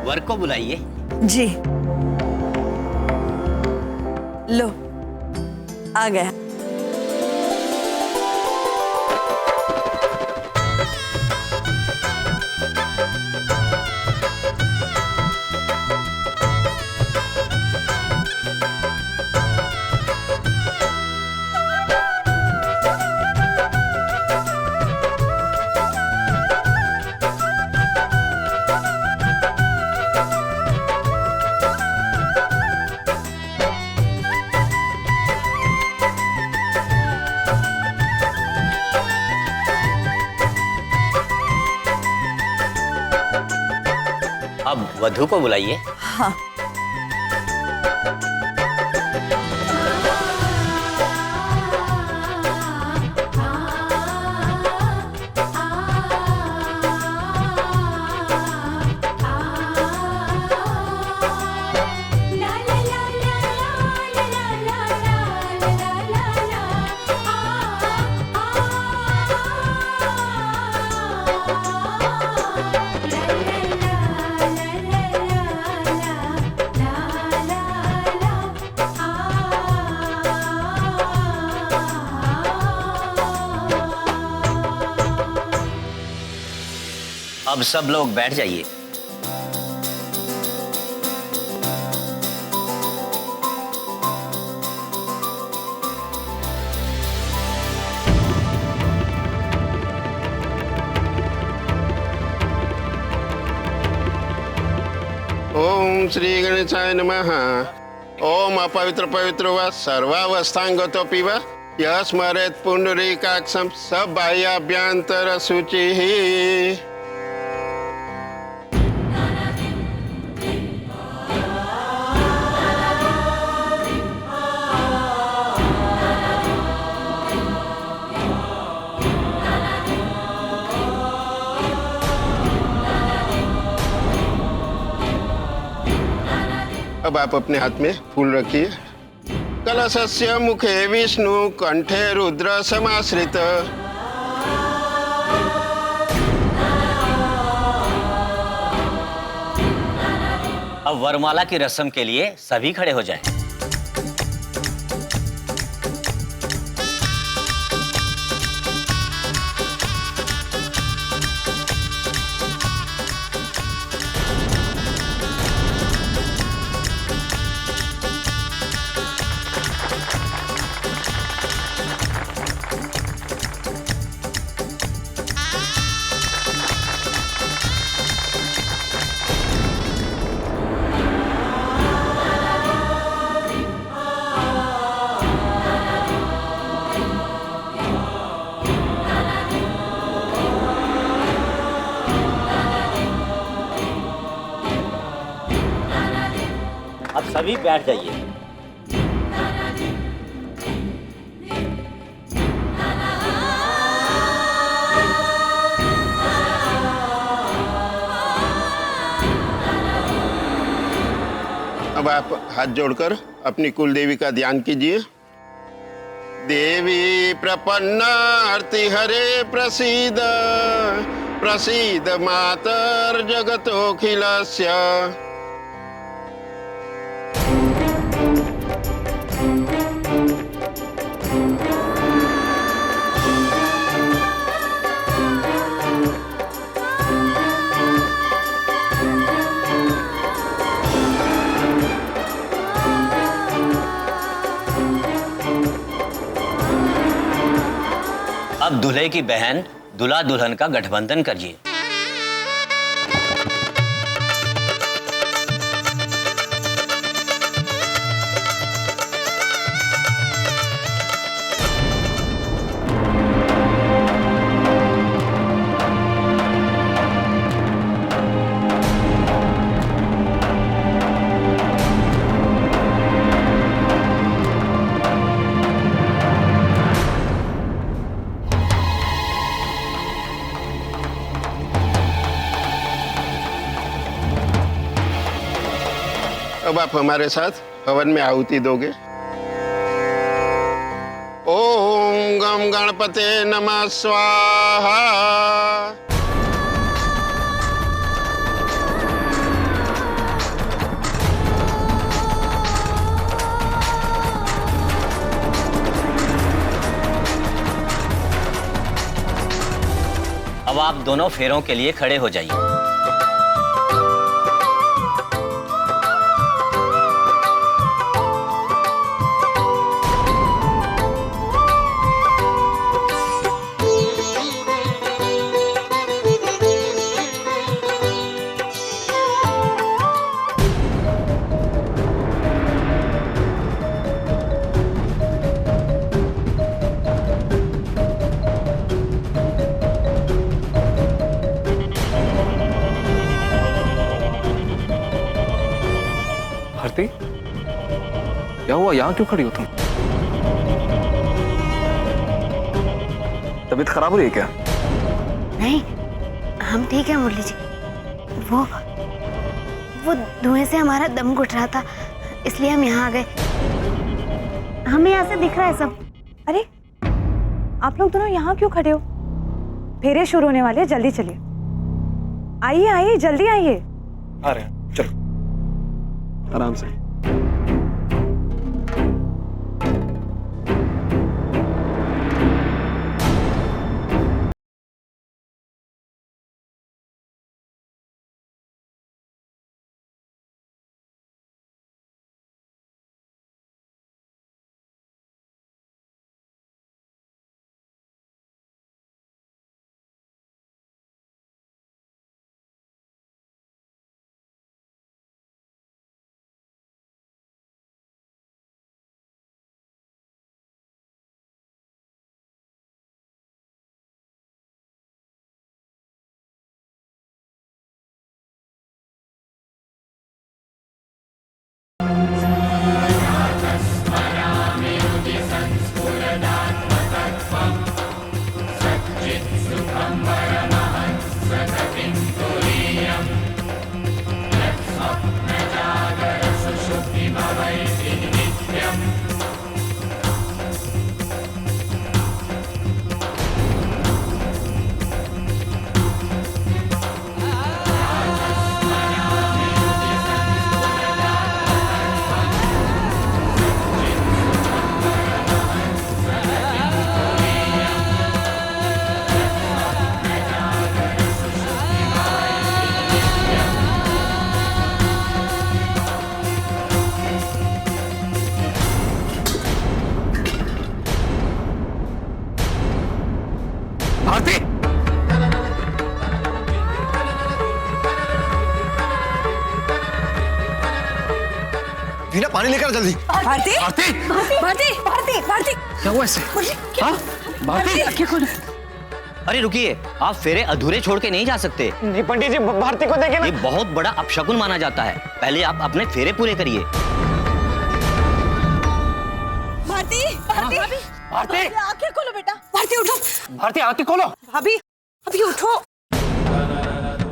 वर को बुलाइए। जी लो, आ गया। अब वधू को बुलाइए। हाँ। अब सब लोग बैठ जाइए। ओम श्री गणेशाय नमः। ओम अपवित्र पवित्र व सर्वावस्थांगतोऽपि वा यः स्मरेत् पुंडरीकाक्षं स बाह्याभ्यंतर शुचिः। अब आप अपने हाथ में फूल रखिए। कलशस्य मुखे विष्णु कंठे रुद्र समाश्रित। अब वरमाला की रस्म के लिए सभी खड़े हो जाएं। अब सभी बैठ जाइए। अब आप हाथ जोड़कर अपनी कुल देवी का ध्यान कीजिए। देवी प्रपन्नार्ति हरे प्रसीद प्रसीद मातर जगतोऽखिलस्य। अब दूल्हे की बहन दूल्हा दुल्हन का गठबंधन करिए। अब आप हमारे साथ हवन में आहुति दोगे। ओम गम गणपते नमः स्वाहा। आप दोनों फेरों के लिए खड़े हो जाइए। भारती, क्या हुआ? यहाँ क्यों खड़ी हो तुम? तबीयत खराब हो रही है क्या? नहीं, हम ठीक है मुरली जी। वो धुएं से हमारा दम घुट रहा था, इसलिए हम यहाँ आ गए। हमें यहाँ से दिख रहा है सब। अरे आप लोग दोनों यहाँ क्यों खड़े हो? फेरे शुरू होने वाले हैं, जल्दी चलिए। आइए आइए, जल्दी आइए। आ रहे हैं, चलो आराम से। भारती, वीना पानी लेकर जल्दी। भारती भारती, भारती भारती भारती, क्या हुआ इससे? हाँ भारती, अरे रुकिए, आप फेरे अधूरे छोड़ के नहीं जा सकते। जी पंडित जी, भारती को देखे ना। ये बहुत बड़ा अपशकुन माना जाता है। पहले आप अपने फेरे पूरे करिए। भारती भारती भारती, आंखें खोलो बेटा। भारती उठो। भारती आंखें खोलो। भाभी अभी उठो।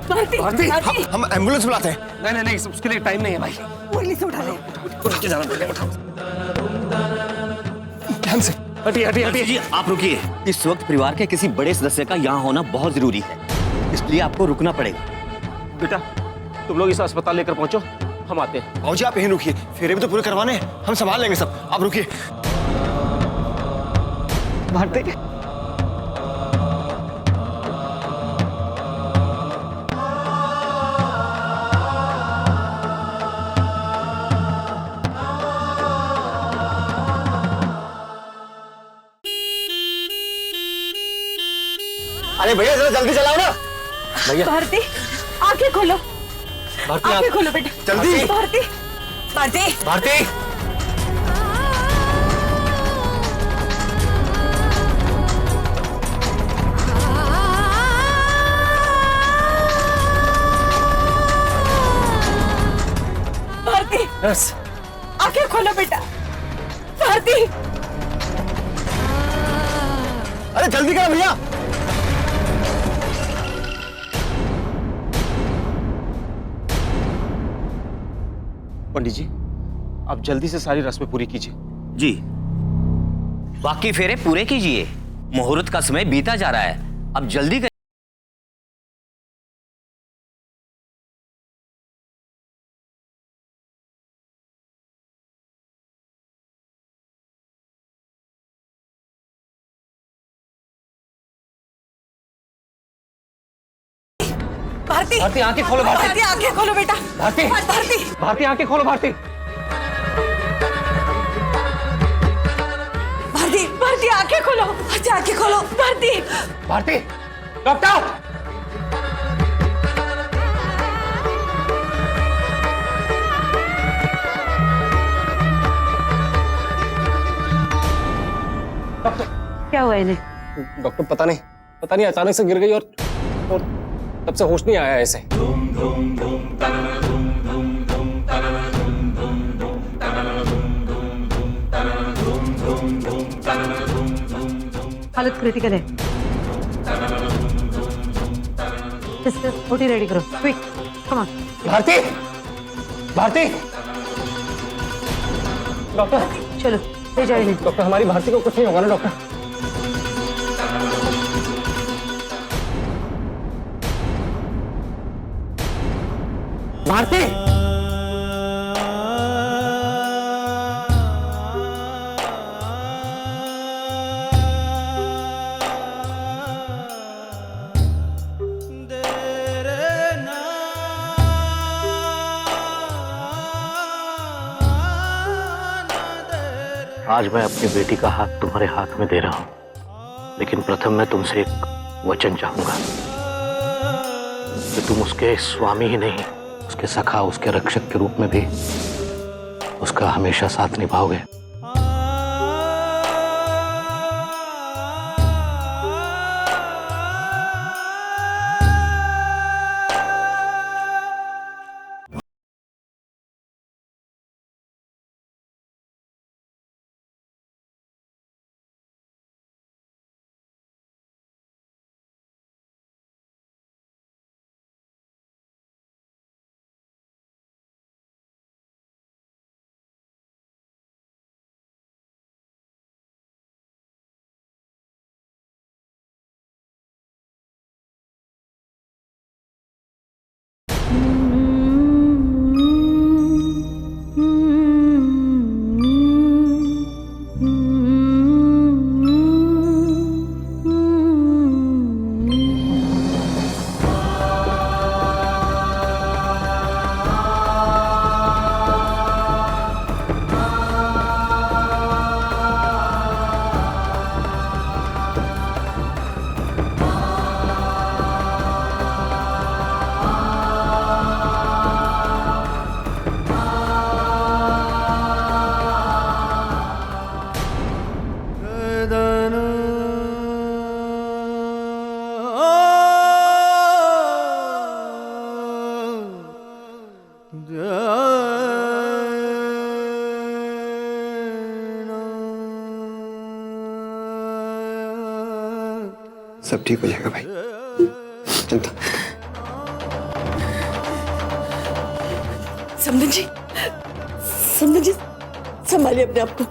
भारती भारती, भारती, हम एम्बुलेंस बुलाते हैं। नहीं नहीं नहीं, उसके लिए टाइम नहीं है भाई। मुरली से उठा ले। उठ के जाना पड़ेगा, उठाओ। ध्यान से। हटिए हटिए हटिए। जी आप रुकिए। इस वक्त परिवार के किसी बड़े सदस्य का यहाँ होना बहुत जरूरी है, इसलिए आपको रुकना पड़ेगा। बेटा तुम लोग इसे अस्पताल लेकर पहुंचो, हम आते हैं। भाजी आप यहीं रुकिए, फेरे भी तो पूरे करवाने हैं, हम संभाल लेंगे सब, आप रुकिए। भारती, अरे भैया जरा जल्दी चलाओ ना। भैया भारती आंखें खोलो। भारती आंखें खोलो बेटा, जल्दी। भारती भारती भारती, भारती बस आंखें खोलो बेटा। भारती अरे जल्दी करो भैया। पंडित जी, आप जल्दी से सारी रस्में पूरी कीजिए। जी, बाकी फेरे पूरे कीजिए। मुहूर्त का समय बीता जा रहा है, अब जल्दी भारती भारती आंखें खोलो भारती। भारती आंखें खोलो बेटा। भारती भारती भारती आंखें खोलो भारती। भारती भारती आंखें खोलो। अच्छा आंखें खोलो भारती। भारती डॉक्टर। क्या हुआ इन्हें? डॉक्टर पता नहीं अचानक से गिर गई और तब से होश नहीं आया ऐसे। हालत क्रिटिकल है। सिस्टर ओटी रेडी करो quick come on. Bharti Bharti doctor चलो ले जाओ इन्हें। डॉक्टर हमारी भारती को कुछ नहीं होगा ना डॉक्टर? भारती आज मैं अपनी बेटी का हाथ तुम्हारे हाथ में दे रहा हूं, लेकिन प्रथम मैं तुमसे एक वचन चाहूंगा कि तुम उसके स्वामी ही नहीं, उसके सखा, उसके रक्षक के रूप में भी उसका हमेशा साथ निभाओगे। सब ठीक हो जाएगा भाई, चिंता। समधन जी संभालिए अपने आप को।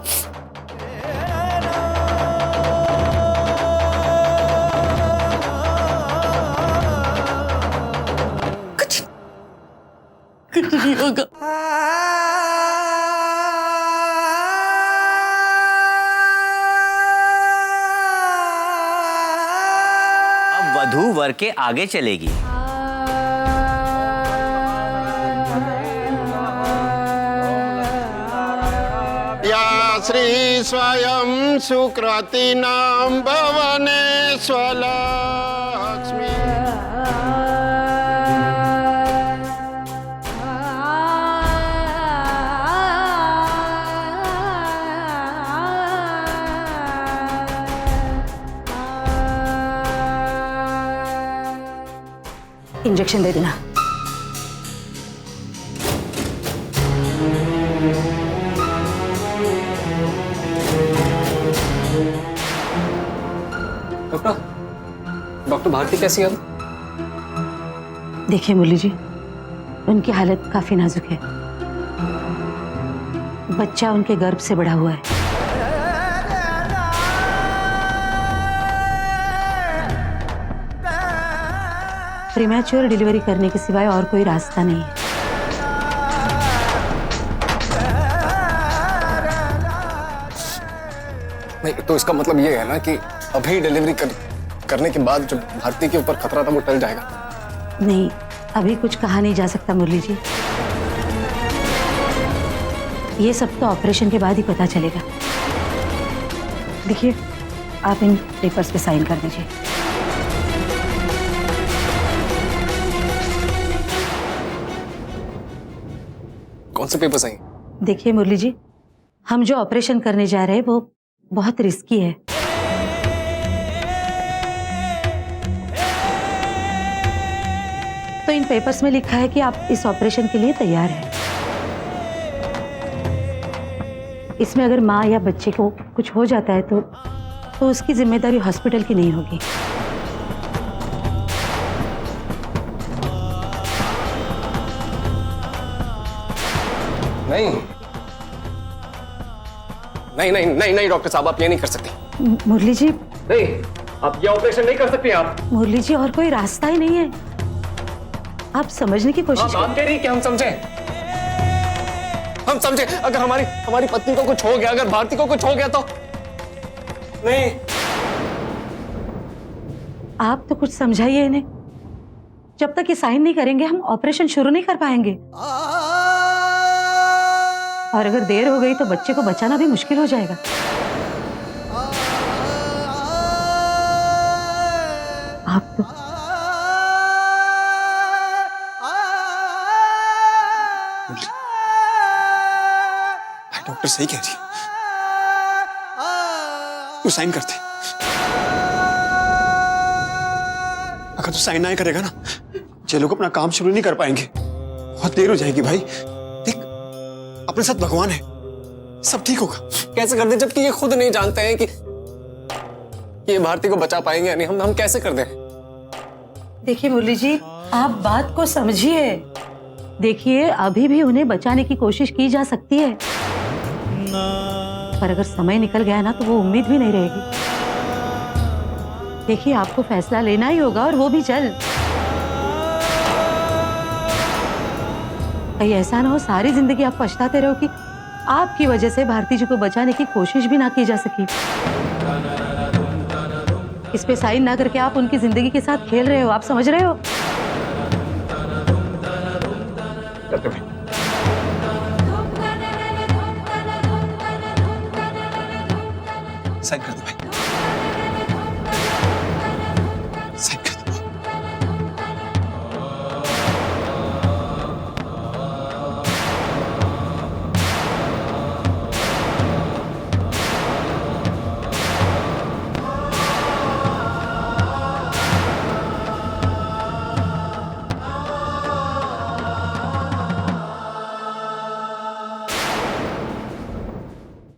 कुछ नहीं होगा। अब वधू वर के आगे चलेगी। या श्री स्वयं सुकृतिनां भवने स्वलक्ष्मी। इंजेक्शन दे देना। डॉक्टर भारती कैसी है? देखिए मुरली जी, उनकी हालत काफी नाजुक है। बच्चा उनके गर्भ से बड़ा हुआ है। प्रीमैच्योर डिलीवरी करने के सिवाय और कोई रास्ता नहीं है। नहीं तो इसका मतलब ये है ना कि अभी डिलीवरी करने के बाद जो भारती के ऊपर खतरा था वो टल जाएगा? नहीं, अभी कुछ कहा नहीं जा सकता मुरली जी। ये सब तो ऑपरेशन के बाद ही पता चलेगा। देखिए, आप इन पेपर्स पे साइन कर दीजिए। कौन से पेपर्स आएंगे? देखिए मुरली जी, हम जो ऑपरेशन करने जा रहे हैं वो बहुत रिस्की है। तो इन पेपर्स में लिखा है कि आप इस ऑपरेशन के लिए तैयार हैं। इसमें अगर माँ या बच्चे को कुछ हो जाता है तो उसकी जिम्मेदारी हॉस्पिटल की नहीं होगी। नहीं नहीं नहीं नहीं नहीं डॉक्टर साहब, आप ये नहीं कर सकते। मुरली जी, नहीं, आप ये ऑपरेशन नहीं कर सकते। आप मुरली जी, और कोई रास्ता ही नहीं है। आप समझने की कोशिश आप कह रही हैं कि हम समझे? हम समझे अगर हमारी पत्नी को कुछ हो गया, अगर भारती को कुछ हो गया तो? नहीं, आप तो कुछ समझाइए इन्हें। जब तक ये साइन नहीं करेंगे हम ऑपरेशन शुरू नहीं कर पाएंगे। और अगर देर हो गई तो बच्चे को बचाना भी मुश्किल हो जाएगा। आप तो डॉक्टर सही कह रही है। तू साइन कर दे। अगर तू साइन नहीं करेगा ना, ये लोग अपना काम शुरू नहीं कर पाएंगे। बहुत देर हो जाएगी भाई। देख, अपने साथ भगवान है, सब ठीक होगा। कैसे कर दे जबकि ये खुद नहीं जानते हैं कि ये भारती को बचा पाएंगे या नहीं। हम कैसे कर दें? देखिए मुरली जी, आप बात को समझिए। देखिए, अभी भी उन्हें बचाने की कोशिश की जा सकती है, पर अगर समय निकल गया ना तो वो उम्मीद भी नहीं रहेगी। देखिए, आपको फैसला लेना ही होगा, और वो भी जल्द। कहीं ऐसा ना हो सारी जिंदगी आप पछताते रहो कि आपकी वजह से भारती जी को बचाने की कोशिश भी ना की जा सकी। इस पे साइन ना करके आप उनकी जिंदगी के साथ खेल रहे हो। आप समझ रहे हो? साइन कर दे भाई।